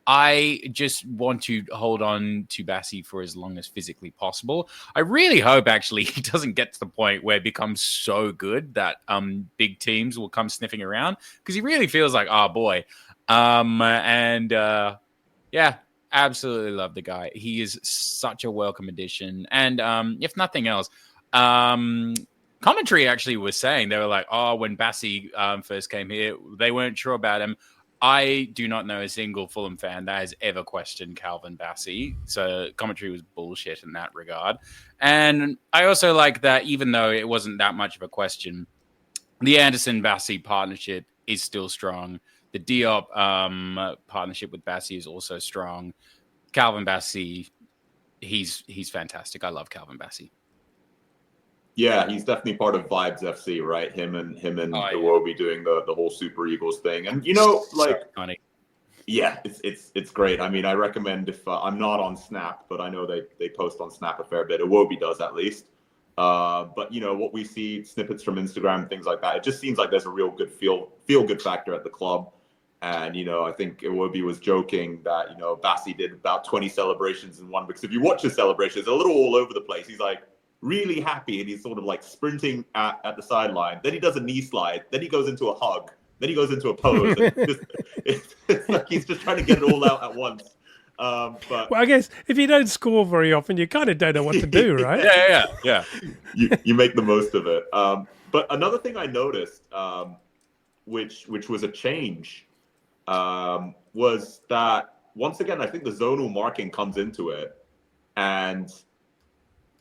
I just want to hold on to Bassey for as long as physically possible. I really hope actually he doesn't get to the point where it becomes so good that big teams will come sniffing around, because he really feels like, oh boy. Absolutely love the guy. He is such a welcome addition. And if nothing else, commentary actually was saying, they were like, oh, when Bassey first came here, they weren't sure about him. I do not know a single Fulham fan that has ever questioned Calvin Bassey. So commentary was bullshit in that regard. And I also like that, even though it wasn't that much of a question, the Anderson-Bassey partnership is still strong. The Diop partnership with Bassey is also strong. Calvin Bassey, he's fantastic. I love Calvin Bassey. Yeah, he's definitely part of Vibes FC, right? Him and Iwobi doing the whole Super Eagles thing, and like, funny. Yeah, it's great. I mean, I recommend, if I'm not on Snap, but I know they post on Snap a fair bit. Iwobi does, at least. But what we see, snippets from Instagram, things like that, it just seems like there's a real good feel good factor at the club. And, I think Iwobi was joking that, Bassey did about 20 celebrations in one, because if you watch his celebrations, they're a little all over the place. He's like really happy, and he's sort of like sprinting at the sideline. Then he does a knee slide. Then he goes into a hug. Then he goes into a pose. And it's like he's just trying to get it all out at once. But well, I guess if you don't score very often, you kind of don't know what to do, right? Yeah. You make the most of it. But another thing I noticed, which was a change, was that once again, I think the zonal marking comes into it, and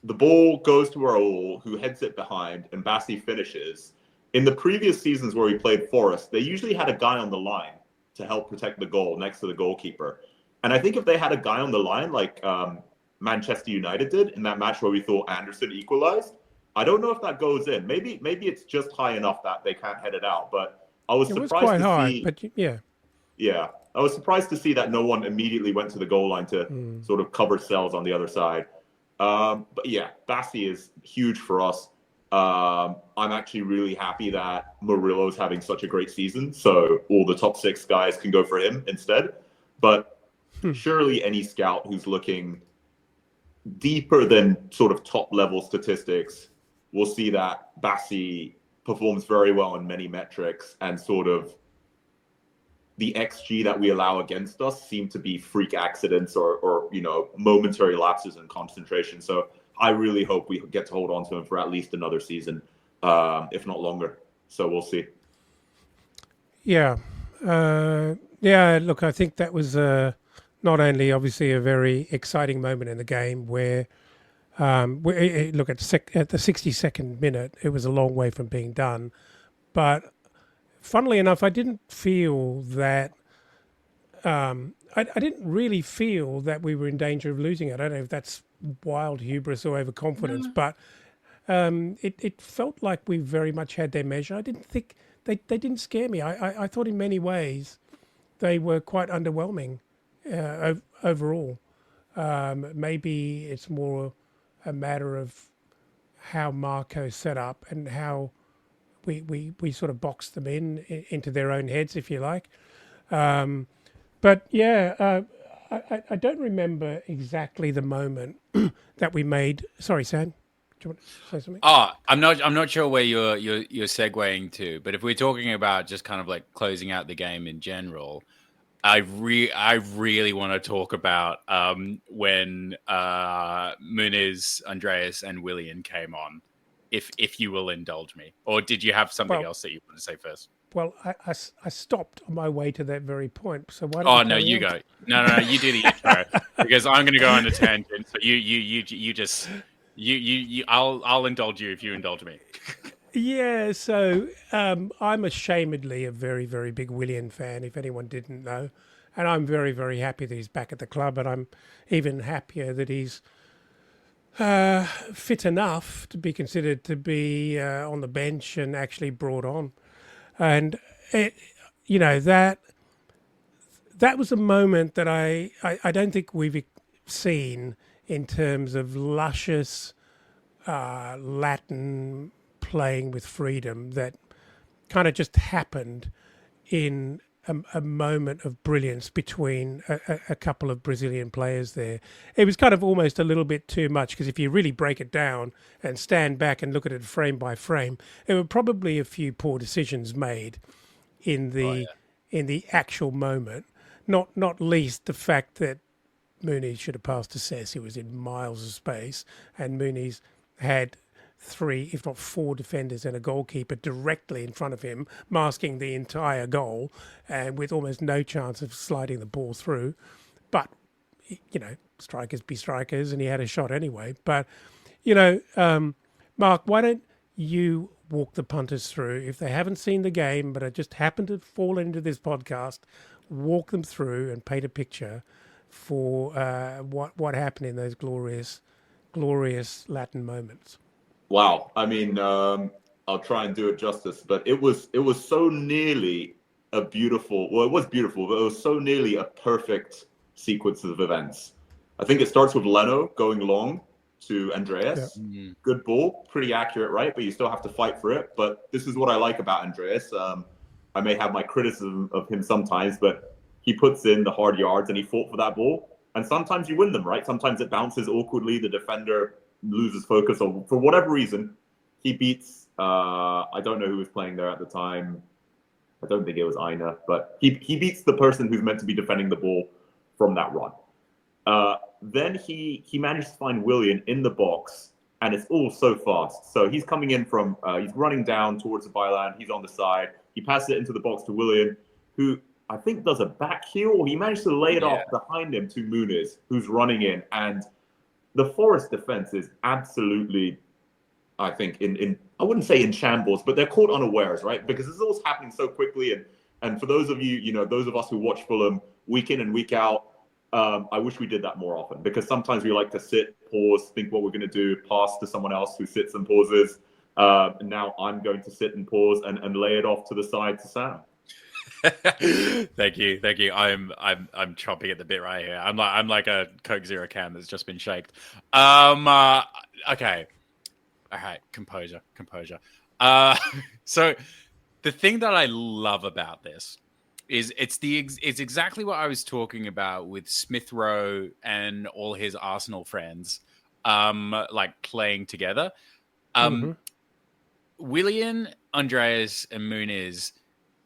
the ball goes to Raul, who heads it behind, and Bassey finishes. In the previous seasons where we played Forest, they usually had a guy on the line to help protect the goal next to the goalkeeper. And I think if they had a guy on the line like Manchester United did in that match where we thought Anderson equalized, I don't know if that goes in. Maybe it's just high enough that they can't head it out. But I was surprised quite to high, see. but yeah. Yeah, I was surprised to see that no one immediately went to the goal line to sort of cover cells on the other side. But yeah, Bassey is huge for us. I'm actually really happy that Murillo's having such a great season, so all the top 6 guys can go for him instead. But surely any scout who's looking deeper than sort of top level statistics will see that Bassey performs very well in many metrics, and sort of the XG that we allow against us seem to be freak accidents or momentary lapses in concentration. So I really hope we get to hold on to him for at least another season, if not longer. So we'll see. Yeah. Look, I think that was not only obviously a very exciting moment in the game where, look, at the 62nd minute, it was a long way from being done. But funnily enough, I didn't feel that, I didn't really feel that we were in danger of losing it. I don't know if that's wild hubris or overconfidence, but it felt like we very much had their measure. I didn't think they didn't scare me. I thought in many ways they were quite underwhelming overall. Maybe it's more a matter of how Marco set up and how we sort of boxed them into their own heads, if you like. But yeah, I don't remember exactly the moment that we made. Sorry, Sam, do you want to say something? Oh, I'm not sure where you're segueing to, but if we're talking about just kind of like closing out the game in general, I really want to talk about when Muniz, Andreas, and Willian came on. If you will indulge me, or did you have something else that you want to say first? Well, I stopped on my way to that very point. So why don't Oh no, you go. No, you do the intro because I'm going to go on a tangent. So you just I'll indulge you if you indulge me. Yeah, so I'm ashamedly a very, very big Willian fan, if anyone didn't know. And I'm very, very happy that he's back at the club, and I'm even happier that he's fit enough to be considered to be on the bench and actually brought on. And, that was a moment that I don't think we've seen in terms of luscious Latin playing with freedom that kind of just happened in a moment of brilliance between a couple of Brazilian players there. It was kind of almost a little bit too much, because if you really break it down and stand back and look at it frame by frame, there were probably a few poor decisions made in the actual moment, not least the fact that Muniz should have passed to Cess, who was in miles of space, and Muniz had 3, if not 4 defenders and a goalkeeper directly in front of him, masking the entire goal, and with almost no chance of sliding the ball through. But, strikers be strikers, and he had a shot anyway. But, Mark, why don't you walk the punters through? If they haven't seen the game, but just happened to fall into this podcast, walk them through and paint a picture for what happened in those glorious Latin moments. Wow. I mean, I'll try and do it justice, but it was so nearly a beautiful, well, it was beautiful, but it was so nearly a perfect sequence of events. I think it starts with Leno going long to Andreas. Yeah. Mm-hmm. Good ball, pretty accurate, right? But you still have to fight for it. But this is what I like about Andreas. I may have my criticism of him sometimes, but he puts in the hard yards and he fought for that ball. And sometimes you win them, right? Sometimes it bounces awkwardly. The defender loses focus, or for whatever reason, he beats. I don't know who was playing there at the time. I don't think it was Aina, but he beats the person who's meant to be defending the ball from that run. Then he manages to find Willian in the box, and it's all so fast. So he's coming in from, he's running down towards the byline. He's on the side. He passes it into the box to Willian, who I think does a back heel, or he managed to lay it off behind him to Muniz, who's running in. And the Forest defense is absolutely, I think, in I wouldn't say in shambles, but they're caught unawares, right? Because this is all happening so quickly. And for those of you, those of us who watch Fulham week in and week out, I wish we did that more often, because sometimes we like to sit, pause, think what we're going to do, pass to someone else who sits and pauses. And now I'm going to sit and pause and lay it off to the side to Sam. Thank you. I'm chomping at the bit right here. I'm like a Coke Zero can that's just been shaked. Okay. All right. Composure. So the thing that I love about this is it's exactly what I was talking about with Smith-Rowe and all his Arsenal friends, like playing together. Willian, Andreas, and Muniz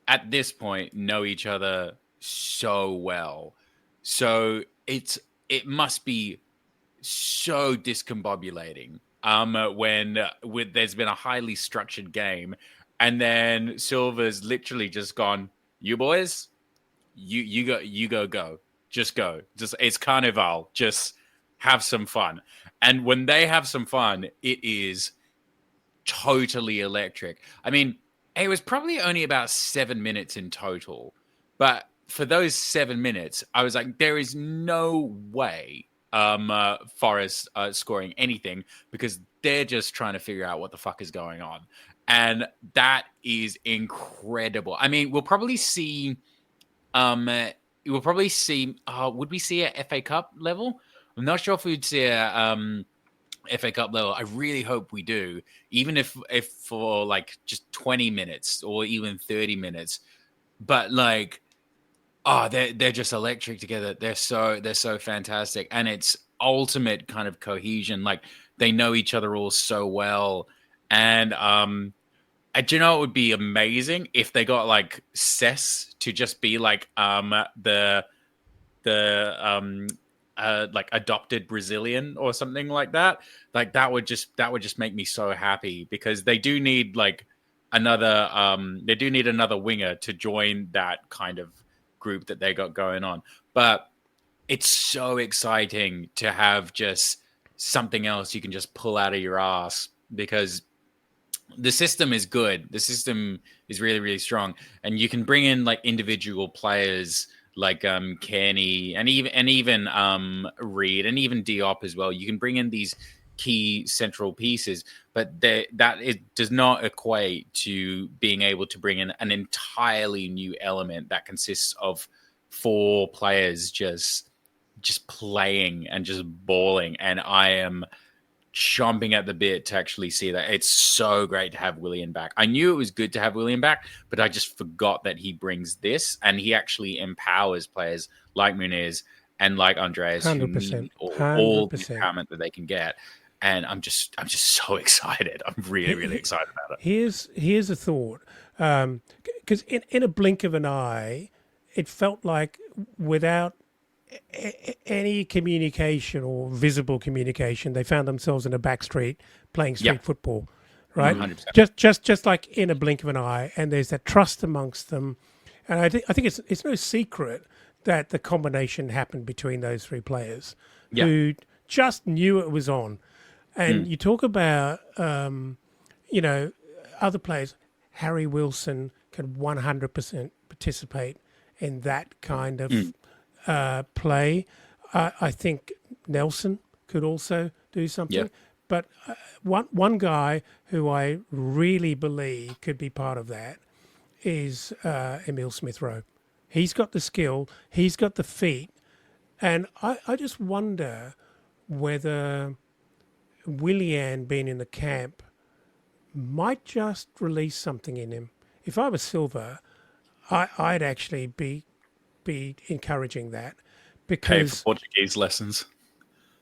at this point know each other so well. So it must be so discombobulating when there's been a highly structured game, and then Silva's literally just gone, you boys, you go. Just go. Just it's carnival. Just have some fun. And when they have some fun, it is totally electric. I mean, it was probably only about 7 minutes in total, but for those 7 minutes, I was like, there is no way Forest scoring anything, because they're just trying to figure out what the fuck is going on. And that is incredible. I mean, we'll probably see, would we see a FA Cup level? I'm not sure if we'd see a FA Cup level. I really hope we do, even if for like just 20 minutes or even 30 minutes. But like, they're just electric together. They're so fantastic, and it's ultimate kind of cohesion. Like, they know each other all so well. And do you know, it would be amazing if they got like Cess to just be like the like adopted Brazilian or something like that. Like that would just make me so happy, because they do need like another winger to join that kind of group that they got going on. But it's so exciting to have just something else you can just pull out of your ass, because the system is good. The system is really, really strong, and you can bring in like individual players like Kearney and even Reed and even Diop as well. You can bring in these key central pieces, but it does not equate to being able to bring in an entirely new element that consists of 4 players just playing and just balling. And I am chomping at the bit to actually see that. It's so great to have Willian back. I knew it was good to have Willian back, but I just forgot that he brings this, and he actually empowers players like Muniz and like Andreas, 100%, who need all the empowerment that they can get. And I'm just so excited. I'm really, really excited about it. Here's a thought, because in a blink of an eye, it felt like without any communication or visible communication, they found themselves in a back street playing street football, right? 100%. Just like in a blink of an eye, and there's that trust amongst them. And I think it's no secret that the combination happened between those 3 players who just knew it was on. And you talk about other players. Harry Wilson can 100% participate in that kind of play. I think Nelson could also do something. Yeah. But one guy who I really believe could be part of that is Emile Smith-Rowe. He's got the skill, he's got the feet, and I just wonder whether Willian being in the camp might just release something in him. If I was Silva, I'd actually be encouraging that, Pay for because Portuguese lessons.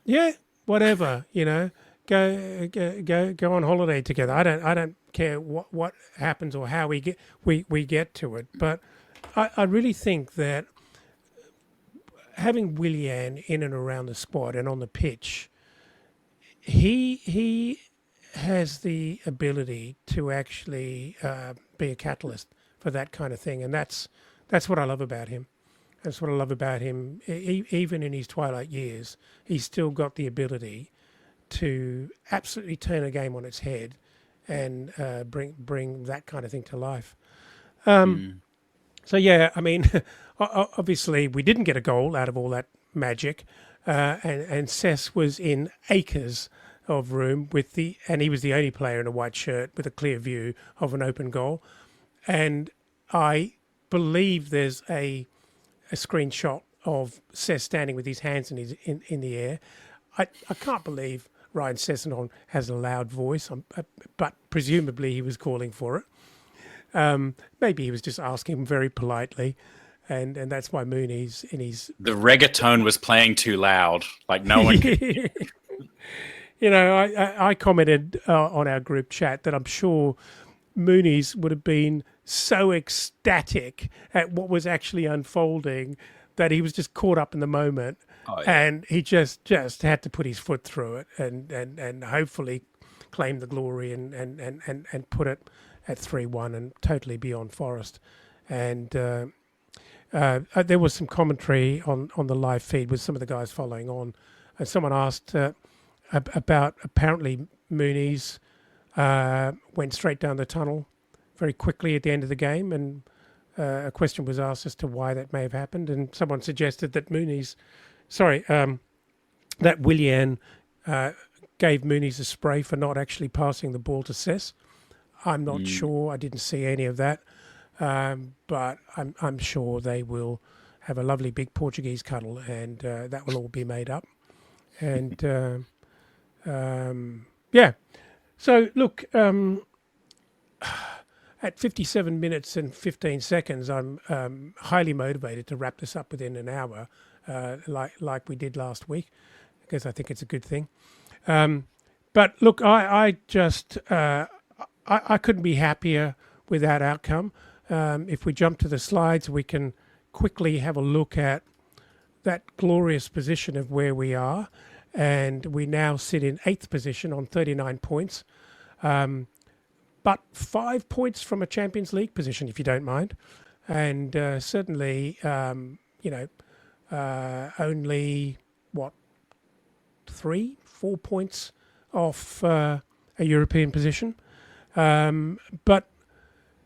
yeah, whatever, go on holiday together. I don't care what happens or how we get to it, but I really think that having Willian in and around the squad and on the pitch, he has the ability to actually be a catalyst for that kind of thing, and that's what I love about him. That's what I love about him. Even in his twilight years, he's still got the ability to absolutely turn a game on its head and bring that kind of thing to life. So yeah, I mean, obviously we didn't get a goal out of all that magic, and Cess was in acres of room and he was the only player in a white shirt with a clear view of an open goal, and I believe there's a screenshot of Cess standing with his hands in the air. I can't believe Ryan Sessegnon has a loud voice, but presumably he was calling for it. Maybe he was just asking him very politely, and that's why Mooney's in his... The reggaeton was playing too loud, like no one could. I commented on our group chat that I'm sure Mooney's would have been so ecstatic at what was actually unfolding that he was just caught up in the moment, and he just had to put his foot through it and hopefully claim the glory and put it at 3-1 and totally beyond Forest. And there was some commentary on the live feed with some of the guys following on, and someone asked about apparently Mooney's went straight down the tunnel very quickly at the end of the game, and a question was asked as to why that may have happened, and someone suggested that that Willian gave Mooney's a spray for not actually passing the ball to Cess. I'm not sure. I didn't see any of that, but I'm sure they will have a lovely big Portuguese cuddle, and that will all be made up. And yeah. So look, at 57 minutes and 15 seconds, I'm highly motivated to wrap this up within an hour, like we did last week, because I think it's a good thing. But look, I just I couldn't be happier with that outcome. If we jump to the slides, we can quickly have a look at that glorious position of where we are, and we now sit in 8th position on 39 points. But 5 points from a Champions League position, if you don't mind. And certainly, only, 3-4 points off a European position. But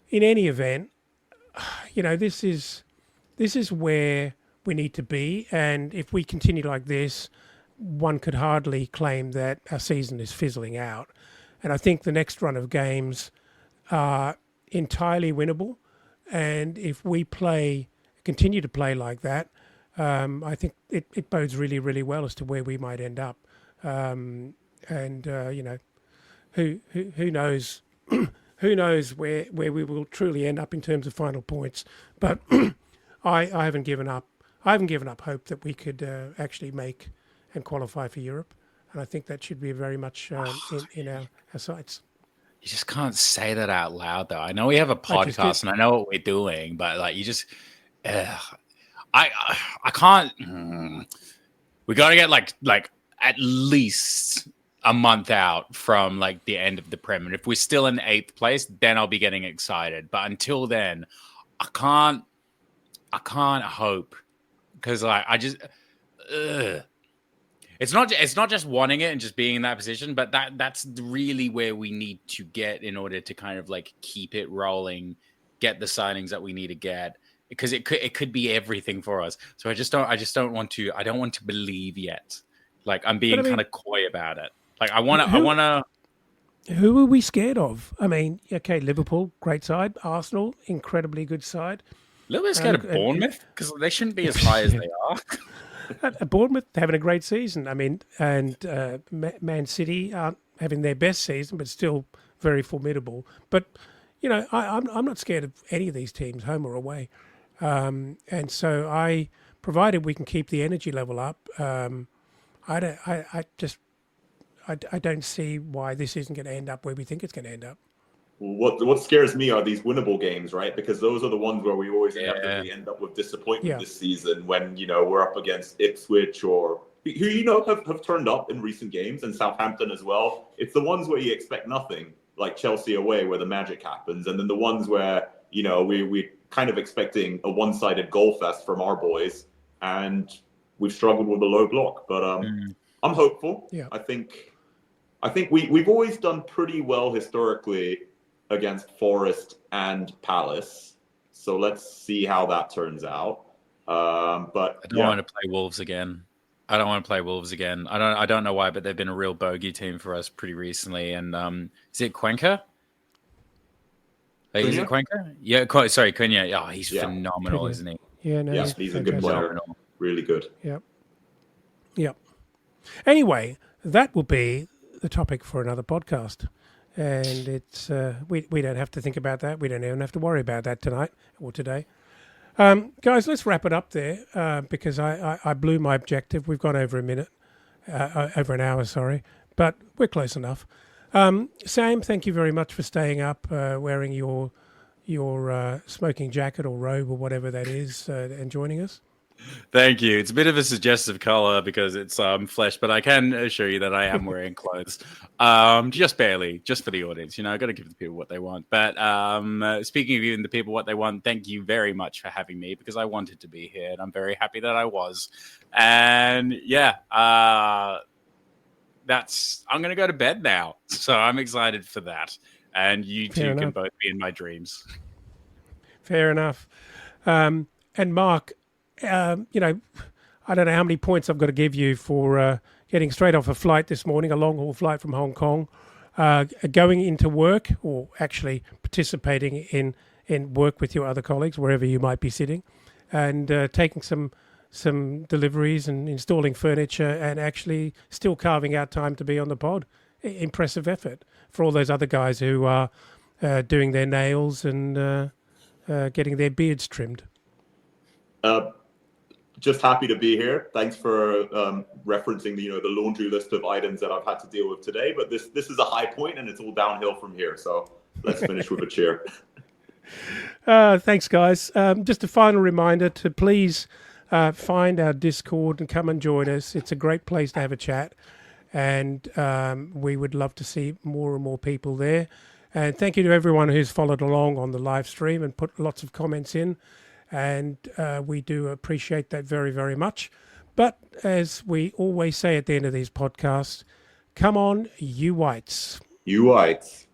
in any event, this is where we need to be. And if we continue like this, one could hardly claim that our season is fizzling out. And I think the next run of games are entirely winnable. And if we continue to play like that, I think it bodes really, really well as to where we might end up. Who knows? Who knows where we will truly end up in terms of final points? But I haven't given up. I haven't given up hope that we could actually make and qualify for Europe. And I think that should be very much in our sights. You just can't say that out loud, though. I know we have a podcast and I know what we're doing, but like you just, I can't. We got to get like at least a month out from like the end of the Prem, and if we're still in 8th place, then I'll be getting excited. But until then, I can't hope, because like I just. It's not just wanting it and just being in that position, but that's really where we need to get in order to kind of like keep it rolling, get the signings that we need to get, because it could be everything for us. So I don't want to believe yet. Like I'm being kind of coy about it. Like I want to. Who are we scared of? I mean, okay, Liverpool, great side. Arsenal, incredibly good side. A little bit scared of Bournemouth, because they shouldn't be as high as they are. Bournemouth having a great season. I mean, and Man City aren't having their best season, but still very formidable. But you know, I'm not scared of any of these teams, home or away. And so provided we can keep the energy level up, I don't, I don't see why this isn't going to end up where we think it's going to end up. What scares me are these winnable games, right? Because those are the ones where we always inevitably end up with disappointment this season when, we're up against Ipswich or who, have turned up in recent games, and Southampton as well. It's the ones where you expect nothing, like Chelsea away, where the magic happens. And then the ones where, we're kind of expecting a one-sided goal fest from our boys, and we've struggled with the low block. But I'm hopeful. Yeah. I think we've always done pretty well historically against Forest and Palace. So let's see how that turns out. But I don't want to play Wolves again. I don't know why, but they've been a real bogey team for us pretty recently. And is it Cuenca? Is it Cuenca? Yeah, sorry, Cunha. Oh, he's phenomenal, Cunha. isn't he? Yeah, no, he's a good player. Really good. Yep. Anyway, that will be the topic for another podcast. And it's we don't have to think about that. We don't even have to worry about that tonight or today. Guys, let's wrap it up there because I blew my objective. We've gone over a minute, over an hour, sorry, but we're close enough. Sam, thank you very much for staying up, wearing your smoking jacket or robe or whatever that is, and joining us. Thank you. It's a bit of a suggestive color because it's flesh, but I can assure you that I am wearing clothes. Just barely, just for the audience. I got to give the people what they want. But speaking of giving the people what they want, thank you very much for having me because I wanted to be here and I'm very happy that I was. And I'm going to go to bed now. So I'm excited for that. And you two can both be in my dreams. Fair enough. And Mark, I don't know how many points I've got to give you for getting straight off a flight this morning, a long-haul flight from Hong Kong, going into work or actually participating in work with your other colleagues, wherever you might be sitting, and taking some deliveries and installing furniture and actually still carving out time to be on the pod. Impressive effort for all those other guys who are doing their nails and getting their beards trimmed. Just happy to be here. Thanks for referencing the laundry list of items that I've had to deal with today. But this is a high point, and it's all downhill from here. So let's finish with a cheer. Thanks, guys. Just a final reminder to please find our Discord and come and join us. It's a great place to have a chat, and we would love to see more and more people there. And thank you to everyone who's followed along on the live stream and put lots of comments in. And we do appreciate that very, very much. But as we always say at the end of these podcasts, come on, you whites. You whites.